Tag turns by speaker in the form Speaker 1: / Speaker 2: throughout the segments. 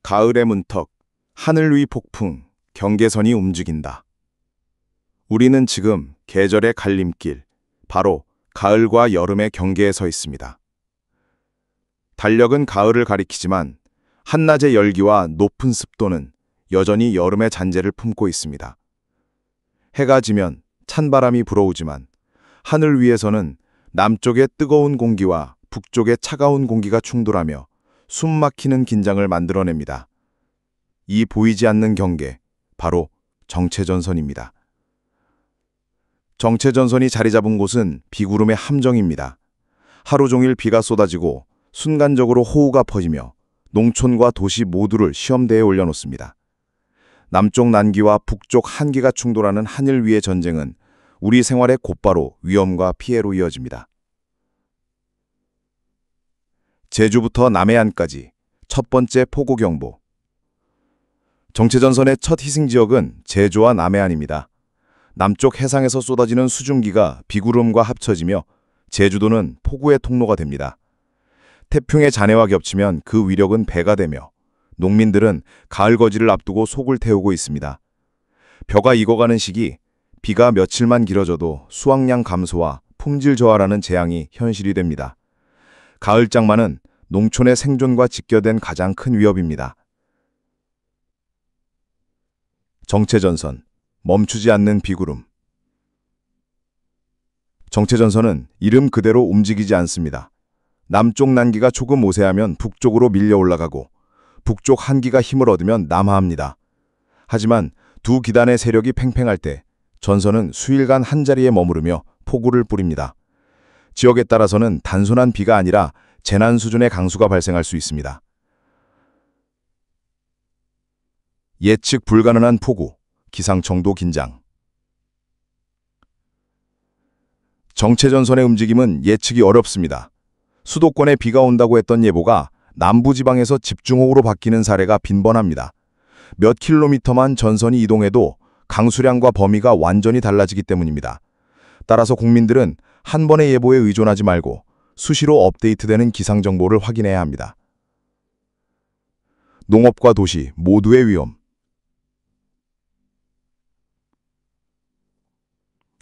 Speaker 1: 가을의 문턱, 하늘 위 폭풍, 경계선이 움직인다. 우리는 지금 계절의 갈림길, 바로 가을과 여름의 경계에 서 있습니다. 달력은 가을을 가리키지만 한낮의 열기와 높은 습도는 여전히 여름의 잔재를 품고 있습니다. 해가 지면 찬바람이 불어오지만 하늘 위에서는 남쪽의 뜨거운 공기와 북쪽의 차가운 공기가 충돌하며 숨막히는 긴장을 만들어냅니다. 이 보이지 않는 경계, 바로 정체전선입니다. 정체전선이 자리 잡은 곳은 비구름의 함정입니다. 하루 종일 비가 쏟아지고 순간적으로 호우가 퍼지며 농촌과 도시 모두를 시험대에 올려놓습니다. 남쪽 난기와 북쪽 한기가 충돌하는 하늘 위의 전쟁은 우리 생활의 곧바로 위험과 피해로 이어집니다. 제주부터 남해안까지 첫 번째 폭우경보. 정체전선의 첫 희생지역은 제주와 남해안입니다. 남쪽 해상에서 쏟아지는 수증기가 비구름과 합쳐지며 제주도는 폭우의 통로가 됩니다. 태풍의 잔해와 겹치면 그 위력은 배가 되며 농민들은 가을 거지를 앞두고 속을 태우고 있습니다. 벼가 익어가는 시기, 비가 며칠만 길어져도 수확량 감소와 품질 저하라는 재앙이 현실이 됩니다. 가을 장마는 농촌의 생존과 직결된 가장 큰 위협입니다. 정체전선, 멈추지 않는 비구름. 정체전선은 이름 그대로 움직이지 않습니다. 남쪽 난기가 조금 오세하면 북쪽으로 밀려 올라가고 북쪽 한기가 힘을 얻으면 남하합니다. 하지만 두 기단의 세력이 팽팽할 때 전선은 수일간 한자리에 머무르며 폭우를 뿌립니다. 지역에 따라서는 단순한 비가 아니라 재난 수준의 강수가 발생할 수 있습니다. 예측 불가능한 폭우, 기상청도 긴장. 정체전선의 움직임은 예측이 어렵습니다. 수도권에 비가 온다고 했던 예보가 남부지방에서 집중호우로 바뀌는 사례가 빈번합니다. 몇 킬로미터만 전선이 이동해도 강수량과 범위가 완전히 달라지기 때문입니다. 따라서 국민들은 한 번의 예보에 의존하지 말고 수시로 업데이트되는 기상정보를 확인해야 합니다. 농업과 도시 모두의 위험.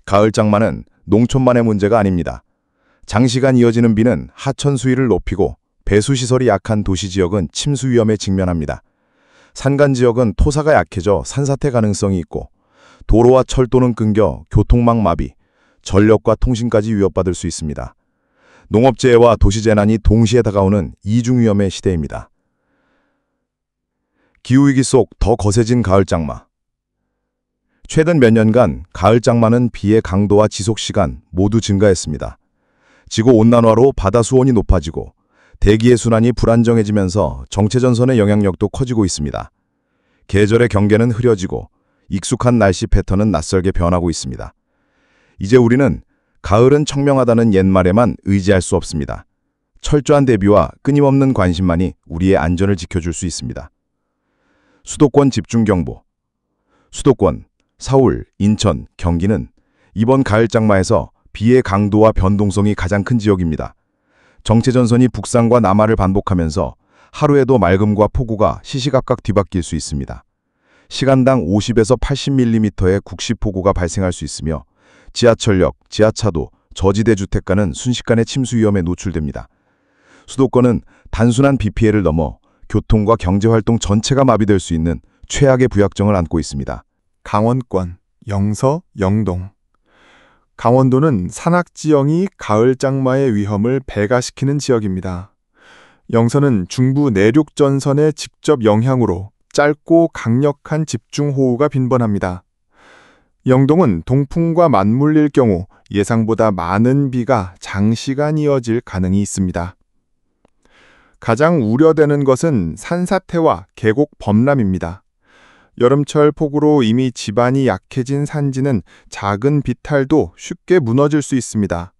Speaker 1: 가을 장마는 농촌만의 문제가 아닙니다. 장시간 이어지는 비는 하천 수위를 높이고 배수시설이 약한 도시 지역은 침수 위험에 직면합니다. 산간 지역은 토사가 약해져 산사태 가능성이 있고 도로와 철도는 끊겨 교통망 마비, 전력과 통신까지 위협받을 수 있습니다. 농업재해와 도시재난이 동시에 다가오는 이중 위험의 시대입니다. 기후위기 속 더 거세진 가을 장마. 최근 몇 년간 가을 장마는 비의 강도와 지속시간 모두 증가했습니다. 지구온난화로 바다 수온이 높아지고 대기의 순환이 불안정해지면서 정체전선의 영향력도 커지고 있습니다. 계절의 경계는 흐려지고 익숙한 날씨 패턴은 낯설게 변하고 있습니다. 이제 우리는 가을은 청명하다는 옛말에만 의지할 수 없습니다. 철저한 대비와 끊임없는 관심만이 우리의 안전을 지켜줄 수 있습니다. 수도권 집중경보. 수도권, 서울, 인천, 경기는 이번 가을 장마에서 비의 강도와 변동성이 가장 큰 지역입니다. 정체전선이 북상과 남하를 반복하면서 하루에도 맑음과 폭우가 시시각각 뒤바뀔 수 있습니다. 시간당 50에서 80mm의 국시폭우가 발생할 수 있으며 지하철역, 지하차도, 저지대 주택가는 순식간에 침수 위험에 노출됩니다. 수도권은 단순한 비 피해를 넘어 교통과 경제활동 전체가 마비될 수 있는 최악의 부약정을 안고 있습니다.
Speaker 2: 강원권, 영서, 영동. 강원도는 산악지형이 가을 장마의 위험을 배가시키는 지역입니다. 영서는 중부 내륙전선의 직접 영향으로 짧고 강력한 집중호우가 빈번합니다. 영동은 동풍과 맞물릴 경우 예상보다 많은 비가 장시간 이어질 가능이 있습니다. 가장 우려되는 것은 산사태와 계곡 범람입니다. 여름철 폭우로 이미 지반이 약해진 산지는 작은 비탈도 쉽게 무너질 수 있습니다.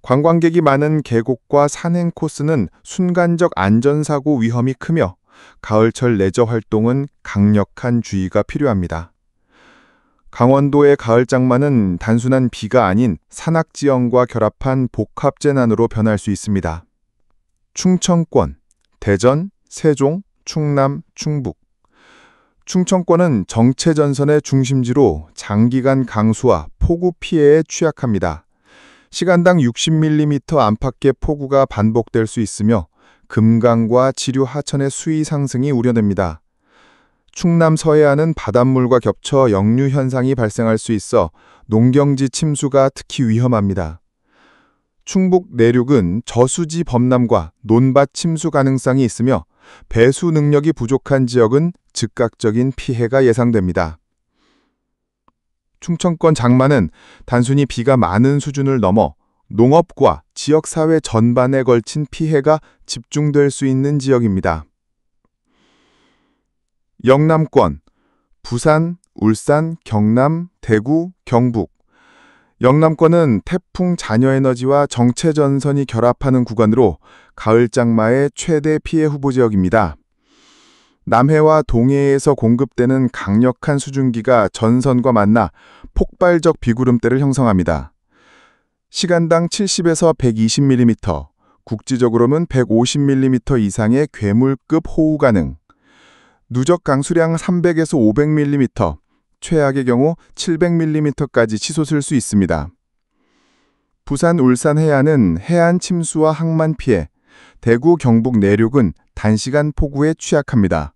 Speaker 2: 관광객이 많은 계곡과 산행 코스는 순간적 안전사고 위험이 크며 가을철 레저 활동은 강력한 주의가 필요합니다. 강원도의 가을 장마는 단순한 비가 아닌 산악지형과 결합한 복합재난으로 변할 수 있습니다. 충청권, 대전, 세종, 충남, 충북. 충청권은 정체 전선의 중심지로 장기간 강수와 폭우 피해에 취약합니다. 시간당 60mm 안팎의 폭우가 반복될 수 있으며 금강과 지류 하천의 수위 상승이 우려됩니다. 충남 서해안은 바닷물과 겹쳐 역류 현상이 발생할 수 있어 농경지 침수가 특히 위험합니다. 충북 내륙은 저수지 범람과 논밭 침수 가능성이 있으며 배수 능력이 부족한 지역은 즉각적인 피해가 예상됩니다. 충청권 장마는 단순히 비가 많은 수준을 넘어 농업과 지역사회 전반에 걸친 피해가 집중될 수 있는 지역입니다. 영남권, 부산, 울산, 경남, 대구, 경북. 영남권은 태풍 잔여에너지와 정체전선이 결합하는 구간으로 가을 장마의 최대 피해 후보 지역입니다. 남해와 동해에서 공급되는 강력한 수증기가 전선과 만나 폭발적 비구름대를 형성합니다. 시간당 70에서 120mm, 국지적으로는 150mm 이상의 괴물급 호우 가능. 누적 강수량 300에서 500mm, 최악의 경우 700mm까지 치솟을 수 있습니다. 부산, 울산 해안은 해안 침수와 항만 피해, 대구, 경북 내륙은 단시간 폭우에 취약합니다.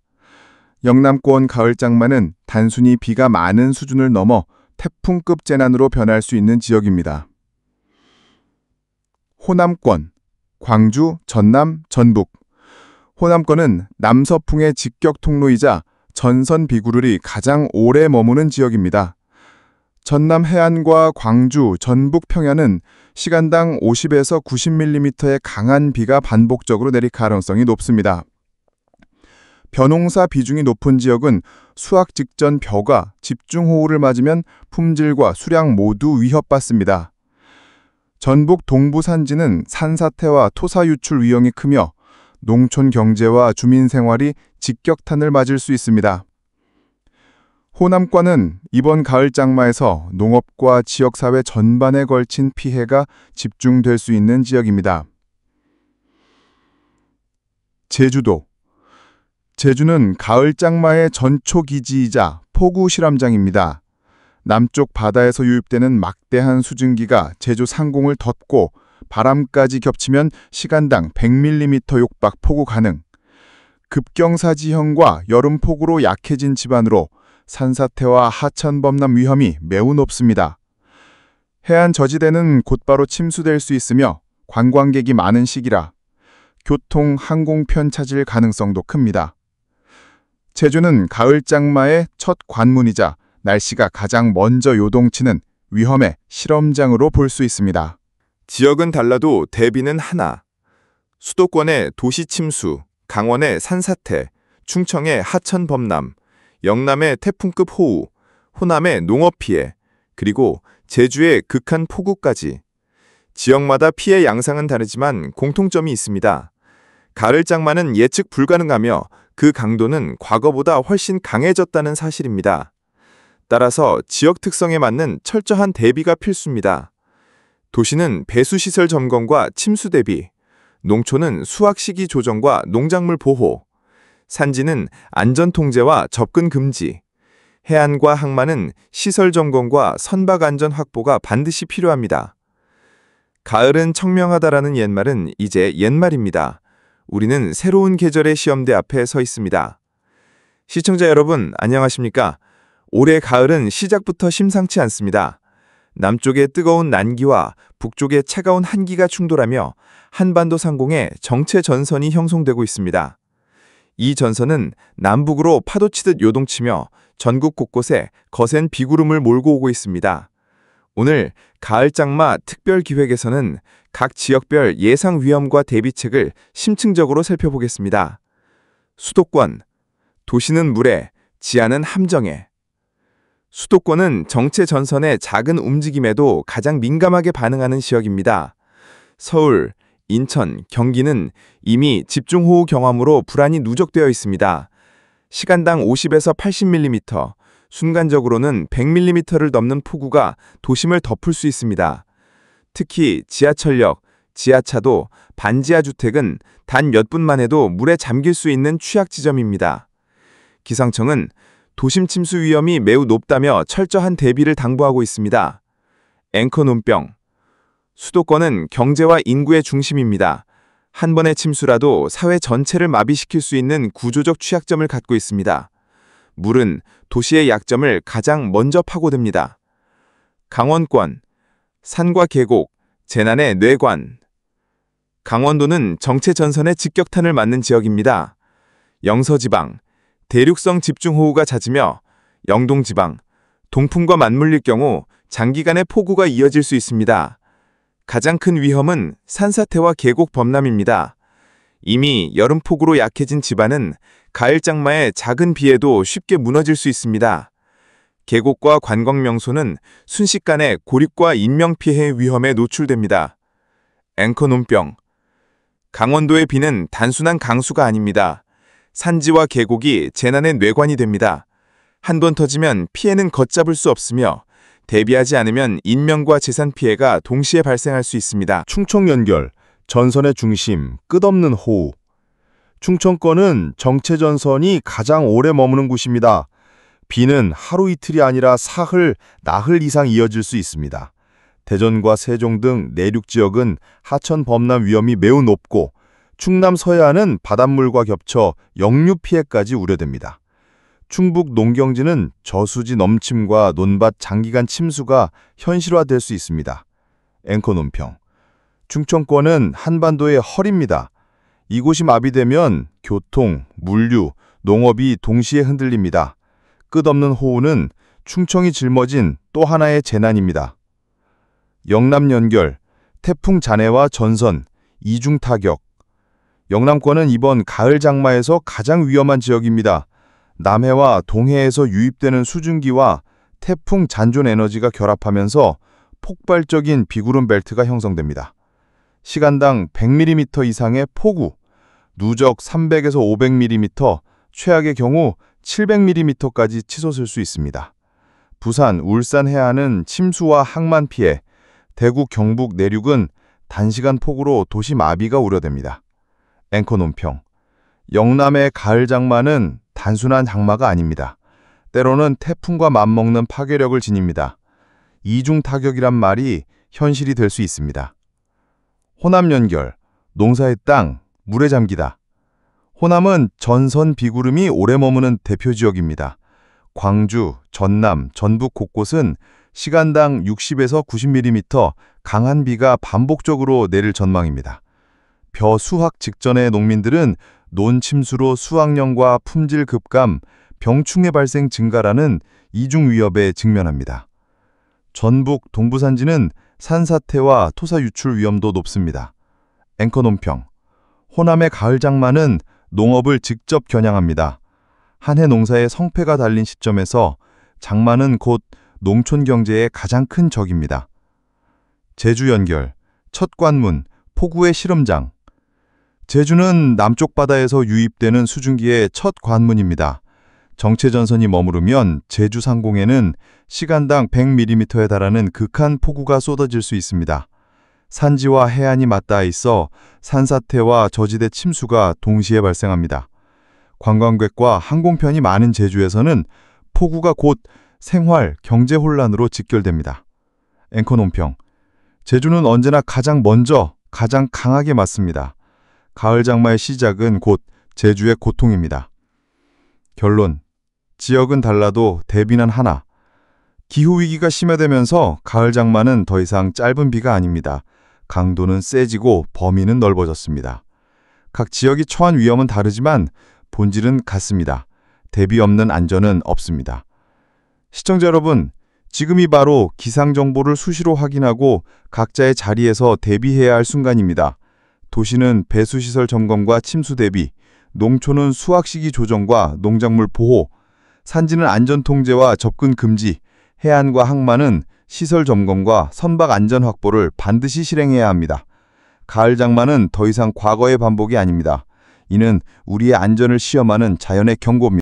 Speaker 2: 영남권 가을 장마는 단순히 비가 많은 수준을 넘어 태풍급 재난으로 변할 수 있는 지역입니다. 호남권, 광주, 전남, 전북. 호남권은 남서풍의 직격 통로이자 전선 비구름이 가장 오래 머무는 지역입니다. 전남 해안과 광주, 전북 평야는 시간당 50에서 90mm의 강한 비가 반복적으로 내릴 가능성이 높습니다. 벼농사 비중이 높은 지역은 수확 직전 벼가 집중호우를 맞으면 품질과 수량 모두 위협받습니다. 전북 동부 산지는 산사태와 토사 유출 위험이 크며 농촌 경제와 주민 생활이 직격탄을 맞을 수 있습니다. 호남권은 이번 가을 장마에서 농업과 지역사회 전반에 걸친 피해가 집중될 수 있는 지역입니다. 제주도. 제주는 가을 장마의 전초기지이자 폭우 실험장입니다. 남쪽 바다에서 유입되는 막대한 수증기가 제주 상공을 덮고 바람까지 겹치면 시간당 100mm 욕박 폭우 가능. 급경사 지형과 여름 폭우로 약해진 지반으로 산사태와 하천 범람 위험이 매우 높습니다. 해안 저지대는 곧바로 침수될 수 있으며 관광객이 많은 시기라 교통, 항공 편차질 가능성도 큽니다. 제주는 가을 장마의 첫 관문이자 날씨가 가장 먼저 요동치는 위험의 실험장으로 볼 수 있습니다.
Speaker 3: 지역은 달라도 대비는 하나. 수도권의 도시 침수, 강원의 산사태, 충청의 하천 범람, 영남의 태풍급 호우, 호남의 농업 피해, 그리고 제주의 극한 폭우까지. 지역마다 피해 양상은 다르지만 공통점이 있습니다. 가을 장마는 예측 불가능하며 그 강도는 과거보다 훨씬 강해졌다는 사실입니다. 따라서 지역 특성에 맞는 철저한 대비가 필수입니다. 도시는 배수시설 점검과 침수 대비, 농촌은 수확 시기 조정과 농작물 보호, 산지는 안전 통제와 접근 금지, 해안과 항만은 시설 점검과 선박 안전 확보가 반드시 필요합니다. 가을은 청명하다라는 옛말은 이제 옛말입니다. 우리는 새로운 계절의 시험대 앞에 서 있습니다. 시청자 여러분, 안녕하십니까? 올해 가을은 시작부터 심상치 않습니다. 남쪽의 뜨거운 난기와 북쪽의 차가운 한기가 충돌하며 한반도 상공에 정체 전선이 형성되고 있습니다. 이 전선은 남북으로 파도치듯 요동치며 전국 곳곳에 거센 비구름을 몰고 오고 있습니다. 오늘 가을 장마 특별 기획에서는 각 지역별 예상 위험과 대비책을 심층적으로 살펴보겠습니다. 수도권, 도시는 물에, 지하는 함정에. 수도권은 정체 전선의 작은 움직임에도 가장 민감하게 반응하는 지역입니다. 서울, 인천, 경기는 이미 집중호우 경험으로 불안이 누적되어 있습니다. 시간당 50에서 80mm, 순간적으로는 100mm를 넘는 폭우가 도심을 덮을 수 있습니다. 특히 지하철역, 지하차도, 반지하 주택은 단 몇 분만 해도 물에 잠길 수 있는 취약 지점입니다. 기상청은 도심 침수 위험이 매우 높다며 철저한 대비를 당부하고 있습니다. 앵커 논병. 수도권은 경제와 인구의 중심입니다. 한 번의 침수라도 사회 전체를 마비시킬 수 있는 구조적 취약점을 갖고 있습니다. 물은 도시의 약점을 가장 먼저 파고듭니다. 강원권. 산과 계곡, 재난의 뇌관. 강원도는 정체 전선의 직격탄을 맞는 지역입니다. 영서지방, 대륙성 집중호우가 잦으며 영동지방, 동풍과 맞물릴 경우 장기간의 폭우가 이어질 수 있습니다. 가장 큰 위험은 산사태와 계곡 범람입니다. 이미 여름폭우로 약해진 지반은 가을 장마의 작은 비에도 쉽게 무너질 수 있습니다. 계곡과 관광명소는 순식간에 고립과 인명피해의 위험에 노출됩니다. 앵커 논병. 강원도의 비는 단순한 강수가 아닙니다. 산지와 계곡이 재난의 뇌관이 됩니다. 한 번 터지면 피해는 걷잡을 수 없으며 대비하지 않으면 인명과 재산 피해가 동시에 발생할 수 있습니다.
Speaker 1: 충청 연결, 전선의 중심, 끝없는 호우. 충청권은 정체 전선이 가장 오래 머무는 곳입니다. 비는 하루 이틀이 아니라 사흘, 나흘 이상 이어질 수 있습니다. 대전과 세종 등 내륙 지역은 하천 범람 위험이 매우 높고 충남 서해안은 바닷물과 겹쳐 역류 피해까지 우려됩니다. 충북 농경지는 저수지 넘침과 논밭 장기간 침수가 현실화될 수 있습니다. 앵커 논평. 충청권은 한반도의 허리입니다. 이곳이 마비되면 교통, 물류, 농업이 동시에 흔들립니다. 끝없는 호우는 충청이 짊어진 또 하나의 재난입니다. 영남 연결, 태풍 잔해와 전선, 이중 타격. 영남권은 이번 가을 장마에서 가장 위험한 지역입니다. 남해와 동해에서 유입되는 수증기와 태풍 잔존 에너지가 결합하면서 폭발적인 비구름 벨트가 형성됩니다. 시간당 100mm 이상의 폭우, 누적 300에서 500mm, 최악의 경우 700mm까지 치솟을 수 있습니다. 부산, 울산 해안은 침수와 항만 피해, 대구, 경북 내륙은 단시간 폭우로 도시 마비가 우려됩니다. 앵커 논평. 영남의 가을 장마는 단순한 장마가 아닙니다. 때로는 태풍과 맞먹는 파괴력을 지닙니다. 이중 타격이란 말이 현실이 될 수 있습니다. 호남 연결, 농사의 땅, 물에 잠기다. 호남은 전선 비구름이 오래 머무는 대표 지역입니다. 광주, 전남, 전북 곳곳은 시간당 60에서 90mm 강한 비가 반복적으로 내릴 전망입니다. 벼 수확 직전의 농민들은 논침수로 수확량과 품질 급감, 병충해 발생 증가라는 이중 위협에 직면합니다. 전북 동부산지는 산사태와 토사 유출 위험도 높습니다. 앵커 논평. 호남의 가을 장마는 농업을 직접 겨냥합니다. 한 해 농사의 성패가 달린 시점에서 장마는 곧 농촌 경제의 가장 큰 적입니다. 제주 연결, 첫 관문, 폭우의 실험장. 제주는 남쪽 바다에서 유입되는 수증기의 첫 관문입니다. 정체 전선이 머무르면 제주 상공에는 시간당 100mm에 달하는 극한 폭우가 쏟아질 수 있습니다. 산지와 해안이 맞닿아 있어 산사태와 저지대 침수가 동시에 발생합니다. 관광객과 항공편이 많은 제주에서는 폭우가 곧 생활, 경제 혼란으로 직결됩니다. 앵커 논평. 제주는 언제나 가장 먼저, 가장 강하게 맞습니다. 가을 장마의 시작은 곧 제주의 고통입니다. 결론. 지역은 달라도 대비는 하나. 기후위기가 심해되면서 가을 장마는 더 이상 짧은 비가 아닙니다. 강도는 세지고 범위는 넓어졌습니다. 각 지역이 처한 위험은 다르지만 본질은 같습니다. 대비 없는 안전은 없습니다. 시청자 여러분, 지금이 바로 기상정보를 수시로 확인하고 각자의 자리에서 대비해야 할 순간입니다. 도시는 배수시설 점검과 침수 대비, 농촌은 수확시기 조정과 농작물 보호, 산지는 안전통제와 접근 금지, 해안과 항만은 시설 점검과 선박 안전 확보를 반드시 실행해야 합니다. 가을 장마는 더 이상 과거의 반복이 아닙니다. 이는 우리의 안전을 시험하는 자연의 경고입니다.